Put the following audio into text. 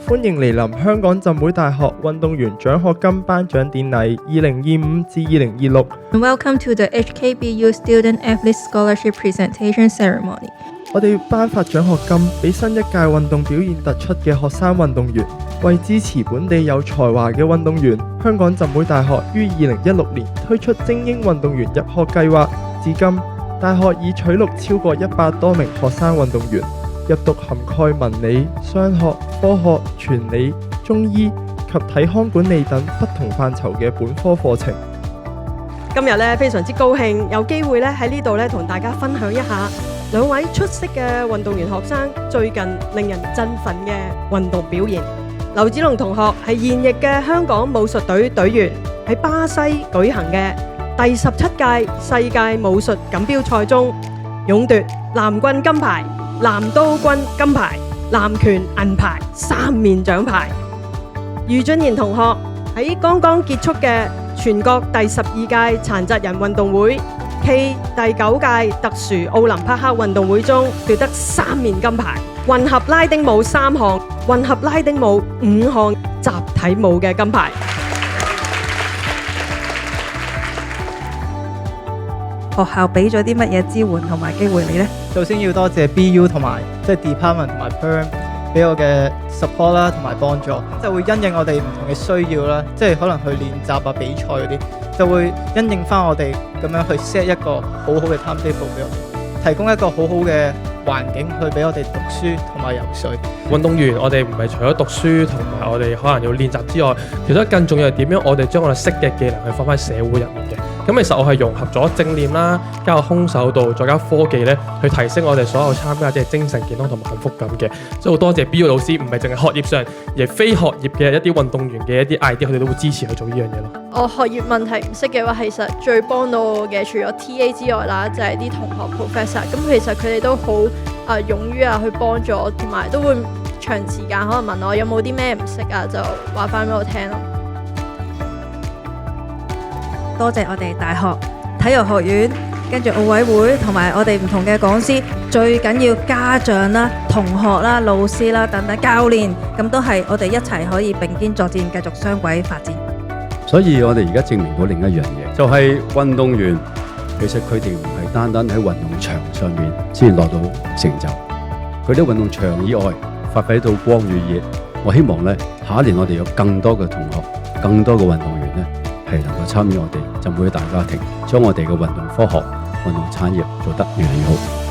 歡迎嚟臨香港浸會大學運動員獎學金頒獎典禮2025至2026。Welcome to the HKBU Student Athlete Scholarship Presentation Ceremony。我哋頒發獎學金俾新一屆運動表現突出嘅學生運動員。為支持本地有才華嘅運動員，香港浸會大學於2016年推出精英運動員入學計劃。至今，大學已取錄超過100多名學生運動員，入讀涵蓋文理、商學、科學、傳理、中醫及體康管理等不同範疇嘅本科課程。今日咧非常之高興，有機會咧喺呢度咧同大家分享一下兩位出色嘅運動員學生最近令人振奮嘅運動表現。劉子龍同學係現役嘅香港武術隊隊員，喺巴西舉行嘅第17屆世界武術錦標賽中，勇奪藍棍金牌、藍刀軍金牌、藍拳銀牌3面獎牌。余俊賢同學喺剛剛結束嘅全國第12屆殘疾人運動會暨第9屆特殊奧林匹克運動會中奪得3面金牌，混合拉丁舞3項，混合拉丁舞5項，集體舞嘅金牌。學校俾咗啲乜嘢支援同埋機會你呢？首先要多謝 BU 同埋即係 department 同埋 perm 俾我嘅 support 啦，同埋幫助，就會因應我哋唔同嘅需要啦，即係可能去練習啊、比賽嗰啲，就會因應翻我哋咁樣去 set 一個好好嘅 timetable 俾我哋，提供一個好好嘅環境去俾我哋讀書同埋游水。運動員我哋唔係除咗讀書同埋我哋可能要練習之外，其實更重要係點樣我哋將我哋識嘅技能去放翻社會入面嘅。咁其實我係融合咗正念啦，加個空手道，再加科技咧，去提升我哋所有參加者嘅精神健康同埋幸福感嘅。所以好多謝 BU 老師，唔係淨係學業上，而係非學業嘅一啲運動員嘅一啲 idea，佢哋都會支持去做呢樣嘢咯。我學業問題唔識嘅話，其實最幫到我嘅，除咗 TA 之外啦，就係啲同學 professor。咁其實佢哋都好勇於去幫助我，同埋都會長時間可能問我有冇啲咩唔識啊，就話翻俾我聽咯。多謝我哋大學體育學院，跟住奧委會同埋我哋唔同嘅講師，最緊要家長啦、同學啦、老師啦等等教練，咁都係我哋一齊可以並肩作戰，繼續雙軌發展。所以我哋而家證明到另一樣嘢，就係運動員其實佢哋唔係單單喺運動場上面先攞到成就，佢喺運動場以外發揮到光與熱。我希望咧下一年我哋有更多嘅同學、更多嘅運動員咧，係能夠參與我哋浸會大家庭，將我哋嘅運動科學、運動產業做得越嚟越好。